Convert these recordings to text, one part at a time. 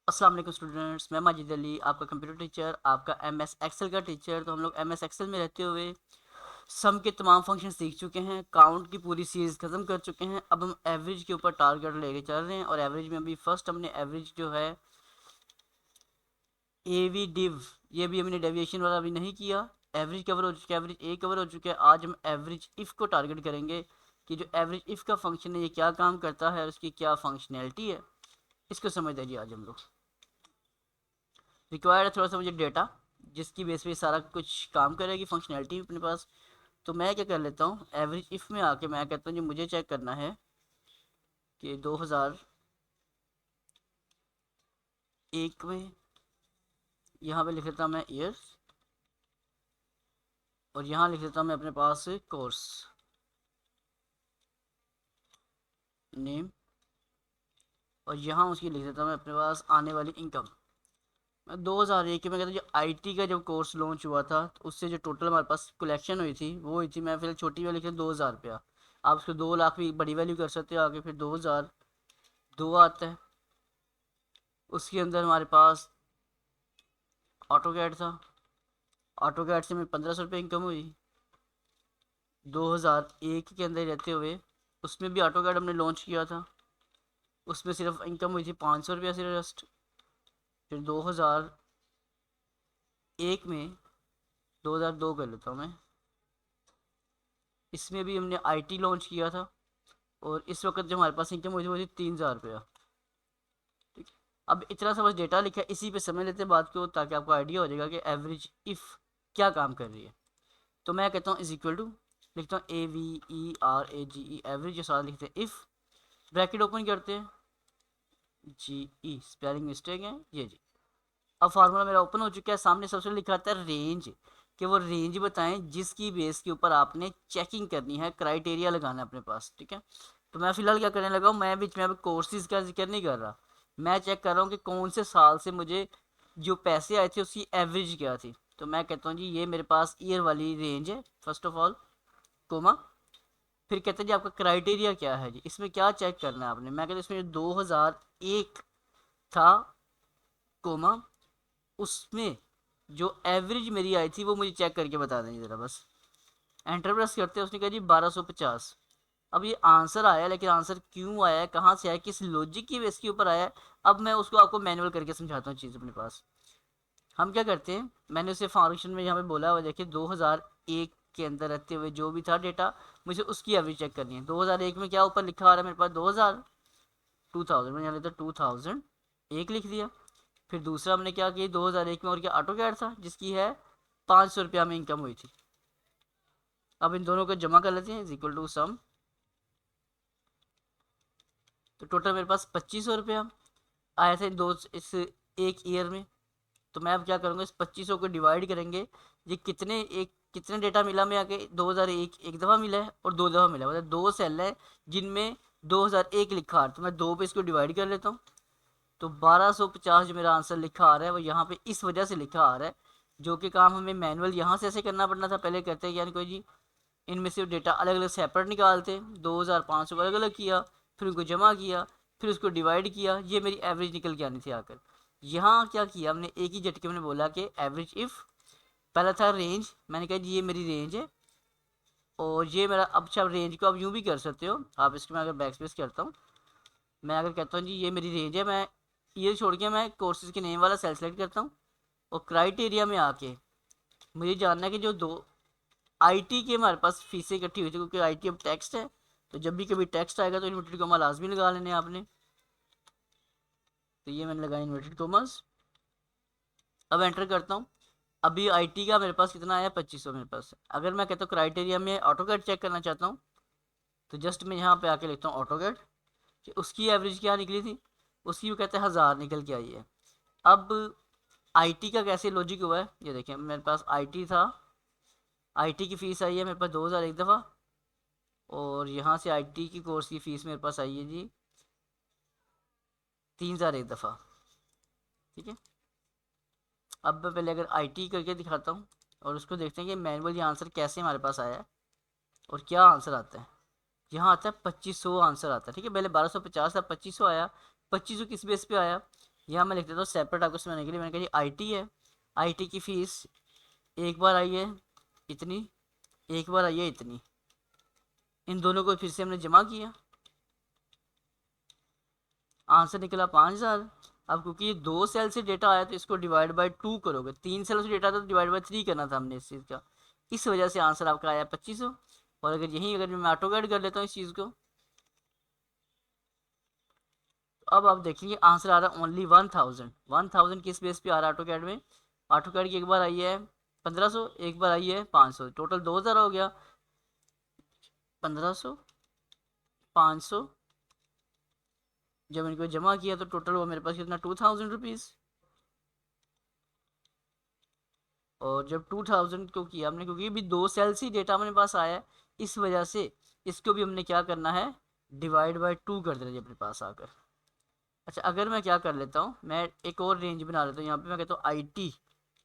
अस्सलाम वालेकुम स्टूडेंट्स, मैं माजिद अली, आपका कंप्यूटर टीचर, आपका एमएस एक्सेल का टीचर। तो हम लोग एमएस एक्सेल में रहते हुए सम के तमाम फंक्शन सीख चुके हैं, काउंट की पूरी सीरीज़ ख़त्म कर चुके हैं। अब हम एवरेज के ऊपर टारगेट लेके चल रहे हैं और एवरेज में अभी फर्स्ट हमने एवरेज जो है ए वी डिव, ये भी हमने डेविएशन वाला अभी नहीं किया। एवरेज कवर हो चुका है, एवरेज ए कवर हो चुका है। आज हम एवरेज इफ़ को टारगेट करेंगे कि जो एवरेज इफ़ का फंक्शन है ये क्या काम करता है और उसकी क्या फंक्शनैलिटी है, इसको समझ लीजिए आज हम लोग। रिक्वायर्ड है थोड़ा सा मुझे डेटा जिसकी बेस पे सारा कुछ काम करेगी, फंक्शनैलिटी अपने पास। तो मैं क्या कर लेता हूँ, एवरेज इफ़ में आके मैं कहता हूँ जी मुझे चेक करना है कि 2001 में, यहाँ पे लिख लेता हूँ मैं ईयर्स और यहाँ लिख लेता हूँ मैं अपने पास कोर्स नेम और यहाँ उसकी लिख देता हूँ मैं अपने पास आने वाली इनकम। मैं 2001 में कहता हूँ जो आईटी का जब कोर्स लॉन्च हुआ था तो उससे जो टोटल हमारे पास कलेक्शन हुई थी वो हुई थी, मैं फिर छोटी वाली लिखी 2000 रुपया। आप उसको 2 लाख भी बड़ी वैल्यू कर सकते हो, आगे फिर 2002 आता है। उसके अंदर हमारे पास ऑटो कैड था, ऑटो कैड से में 1500 रुपये इनकम हुई 2001 के अंदर रहते हुए। उसमें भी ऑटो कैड हमने लॉन्च किया था, उसमें सिर्फ इनकम हुई थी 500 रुपया सिर्फ जस्ट। फिर 2001 में 2002 कर लेता हूँ मैं, इसमें भी हमने आईटी लॉन्च किया था और इस वक्त जो हमारे पास इनकम हुई थी वो थी 3000 रुपया। ठीक है, अब इतना सा बस डेटा लिखा है, इसी पे समझ लेते हैं बात को ताकि आपको आइडिया हो जाएगा कि एवरेज इफ़ क्या काम कर रही है। तो मैं कहता हूँ इज इक्वल टू, लिखता हूँ AVERAGE एवरेज के साथ लिखते हैं इफ़, ब्रैकेट ओपन करते हैं, GE स्पेलिंग मिस्टेक है ये जी। अब फार्मूला मेरा ओपन हो चुका है, सामने सबसे लिखा आता है रेंज, कि वो रेंज बताएं जिसकी बेस के ऊपर आपने चेकिंग करनी है, क्राइटेरिया लगाना है अपने पास। ठीक है, तो मैं फिलहाल क्या करने लगा हूँ, मैं बीच में अभी कोर्सेज का जिक्र नहीं कर रहा, मैं चेक कर रहा हूँ कि कौन से साल से मुझे जो पैसे आए थे उसकी एवरेज क्या थी। तो मैं कहता हूँ जी ये मेरे पास ईयर वाली रेंज है फर्स्ट ऑफ ऑल, कोमा। फिर कहते हैं जी आपका क्राइटेरिया क्या है जी, इसमें क्या चेक करना है आपने। मैं कहता हूँ इसमें 2001 था, कोमा, उसमें जो एवरेज मेरी आई थी वो मुझे चेक करके बता दें ज़रा बस। एंटर प्रेस करते हैं, उसने कहा जी 1250। अब ये आंसर आया, लेकिन आंसर क्यों आया है, कहाँ से आया, किस लॉजिक की बेस के ऊपर आया है, अब मैं उसको आपको मैनुअल करके समझाता हूँ चीज़ अपने पास। हम क्या करते हैं, मैंने उसे फंक्शन में यहाँ पे बोला हुआ देखिए 2001 के अंदर रहते हुए जो भी था डेटा, मुझे उसकी एवरेज चेक करनी है। 2001 में क्या ऊपर लिखा आ रहा है मेरे पास, 2000, 2000 में यहाँ लेते 2000 एक लिख दिया। फिर दूसरा हमने क्या किया, 2001 में और क्या ऑटो कैड था जिसकी है 500 रुपया में इनकम हुई थी। अब इन दोनों को जमा कर लेते हैं, इज इक्वल टू सम। तो टोटल मेरे पास 2500 रुपया आया था इस एक ईयर में। तो मैं अब क्या करूँगा, इस 2500 को डिवाइड करेंगे, ये कितने डेटा मिला में आके 2001 एक दफ़ा मिला है और 2 दफ़ा मिला है, मतलब 2 सेल है जिनमें 2001 लिखा है। तो मैं 2 पे इसको डिवाइड कर लेता हूँ। तो 1250 जो मेरा आंसर लिखा आ रहा है वो यहाँ पे इस वजह से लिखा आ रहा है, जो कि काम हमें मैनुअल यहाँ से ऐसे करना पड़ना था। पहले कहते हैं यानी कोई जी इनमें से डेटा अलग अलग सेपरेट निकालते, 2500 को अलग अलग किया, फिर उनको जमा किया, फिर उसको डिवाइड किया, ये मेरी एवरेज निकल के आनी थी आकर। यहाँ क्या किया हमने, एक ही झटके में बोला कि एवरेज इफ़, पहला था रेंज, मैंने कहा जी ये मेरी रेंज है और ये मेरा, अब अच्छा रेंज को आप यूँ भी कर सकते हो आप, इसको मैं अगर बैक स्पेस करता हूँ, मैं अगर कहता हूँ जी ये मेरी रेंज है, मैं ये छोड़ के मैं कोर्सेज के नेम वाला सेल सेलेक्ट करता हूँ और क्राइटेरिया में आके मुझे जानना है कि जो दो आईटी की हमारे पास फीसें इकट्ठी हुई थी, क्योंकि आईटी अब टेक्स्ट है, तो जब भी कभी टेक्स्ट आएगा तो इन्वर्टेड कोमा लाजमी लगा लेने आपने। तो ये मैंने लगाया इन्वर्टेड कोमास। अब एंटर करता हूँ, अभी आईटी का मेरे पास कितना आया, 2500 मेरे पास। अगर मैं कहता हूँ क्राइटेरिया में ऑटो कैड चेक करना चाहता हूँ, तो जस्ट मैं यहाँ पे आके लिखता हूँ ऑटो कैड कि उसकी एवरेज क्या निकली थी, उसकी वो कहते हैं 1000 निकल के आई है। अब आईटी का कैसे लॉजिक हुआ है, ये देखिए मेरे पास आईटी था, आईटी की फ़ीस आई है मेरे पास 2000 एक दफ़ा, और यहाँ से आईटी की कोर्स की फ़ीस मेरे पास आई है जी 3000 एक दफ़ा। ठीक है, अब मैं पहले अगर आईटी करके दिखाता हूँ और उसको देखते हैं कि मैनुअल ये आंसर कैसे हमारे पास आया है और क्या आंसर आता है। यहाँ आता है 2500 आंसर आता है। ठीक है, पहले 1250 था, 2500 आया। 2500 किस बेस पे आया, यहाँ मैं लिख देता हूँ सेपरेट आपको समझने के लिए। मैंने कहा जी आईटी है, आईटी की फ़ीस एक बार आई है इतनी, एक बार आई है इतनी, इन दोनों को फिर से हमने जमा किया, आंसर निकला 5000। अब क्योंकि ये 2 सेल से डेटा आया तो इसको डिवाइड बाय 2 करोगे, 3 सेल से डेटा था तो डिवाइड बाय 3 करना था हमने इस चीज़ का, इस वजह से आंसर आपका आया 2500। और अगर यहीं अगर मैं ऑटो कैड कर लेता हूँ इस चीज़ को, तो अब आप देखेंगे आंसर आ रहा है ओनली 1000। 1000 किस बेस पे आ रहा है ऑटो कैड में? ऑटो कैड की एक बार आई है 1500, एक बार आई है 500, टोटल 2000 हो गया। 1500 500 जब इनको जमा किया तो टोटल हुआ मेरे पास कितना, 2000 रुपीज़। और जब 2000 को किया हमने, क्योंकि भी 2 सेल से डेटा हमारे पास आया है, इस वजह से इसको भी हमने क्या करना है, डिवाइड बाय 2 कर देना है अपने पास आकर। अच्छा अगर मैं क्या कर लेता हूँ, मैं एक और रेंज बना लेता हूँ यहाँ पे, मैं कहता हूँ आईटी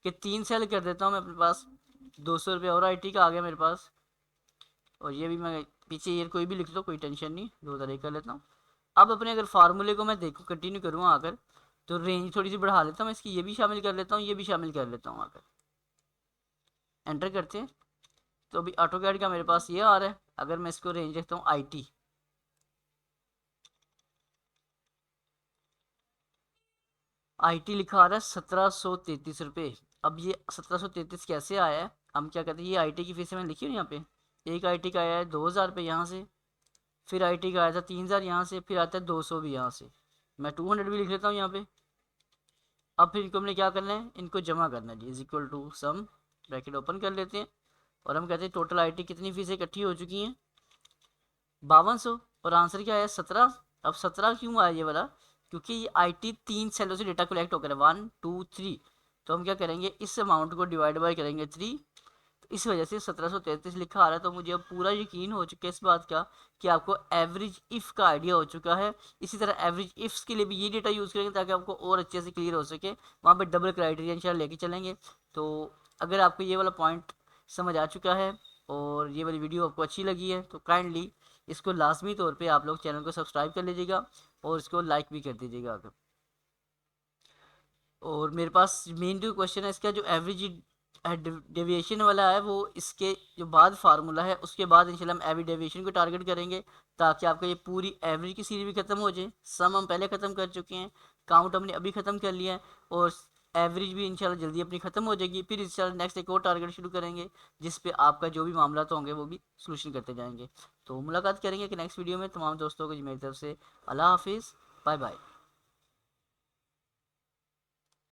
के 3 सेल कर देता हूँ मैं अपने पास, 200 रुपये और आईटी का आ गया मेरे पास। और ये भी मैं पीछे ईयर कोई भी लिख लो, कोई टेंशन नहीं, 2000 कर लेता हूँ। अब अपने अगर फार्मूले को मैं देखूँ कंटिन्यू करूँ आकर, तो रेंज थोड़ी सी बढ़ा लेता हूँ, इसकी ये भी शामिल कर लेता हूँ, ये भी शामिल कर लेता हूँ आकर, एंटर करते हैं। तो अभी ऑटो कैड का मेरे पास ये आ रहा है। अगर मैं इसको रेंज रखता हूँ आईटी, आईटी लिखा आ रहा है 1733 रुपये। अब ये 1733 कैसे आया है, हम क्या कहते हैं, ये आईटी की फीस मैंने लिखी है यहाँ पे। एक आईटी का आया है 2000 रुपये यहाँ से, फिर आईटी का आया था 3000 यहाँ से, फिर आता है 200 भी यहाँ से, मैं 200 भी लिख लेता हूँ यहाँ पे। अब फिर इनको हमने क्या करना है, इनको जमा करना है G, is equal to sum, bracket open कर लेते हैं। और हम कहते हैं टोटल आईटी कितनी फीसें इकट्ठी हो चुकी हैं, 5200। और आंसर क्या आया, 17। अब 17 क्यों आया ये वाला, क्योंकि ये आईटी 3 सेलों से डेटा कलेक्ट होकर है, 1 2 3। तो हम क्या करेंगे, इस अमाउंट को डिवाइड बाय करेंगे 3, तो इस वजह से 1733 लिखा आ रहा है। तो मुझे अब पूरा यकीन हो चुका है इस बात का कि आपको एवरेज इफ़ का आइडिया हो चुका है। इसी तरह एवरेज इफ्स के लिए भी ये डेटा यूज़ करेंगे ताकि आपको और अच्छे से क्लियर हो सके, वहाँ पर डबल क्राइटेरिया इंशाल्लाह लेके चलेंगे। तो अगर आपको ये वाला पॉइंट समझ आ चुका है और ये वाली वीडियो आपको अच्छी लगी है, तो काइंडली इसको लाजमी तौर पे आप लोग चैनल को सब्सक्राइब कर लीजिएगा और इसको लाइक भी कर दीजिएगा। और मेरे पास मेन जो क्वेश्चन है इसका, जो एवरेज डेविएशन वाला है, वो इसके जो बाद फार्मूला है उसके बाद इंशाल्लाह हम एवरेज डेविएशन को टारगेट करेंगे, ताकि आपका ये पूरी एवरेज की सीरीज भी खत्म हो जाए। सम हम पहले ख़त्म कर चुके हैं, काउंट हमने अभी ख़त्म कर लिया है, और एवरेज भी इंशाल्लाह जल्दी अपनी ख़त्म हो जाएगी। फिर इंशाल्लाह नेक्स्ट एक और टारगेट शुरू करेंगे जिस पे आपका जो भी मामला तो होंगे वो भी सोल्यूशन करते जाएंगे। तो मुलाकात करेंगे कि नेक्स्ट वीडियो में। तमाम दोस्तों को जी मेरी तरफ से अल्लाह हाफिज़, बाय बाय।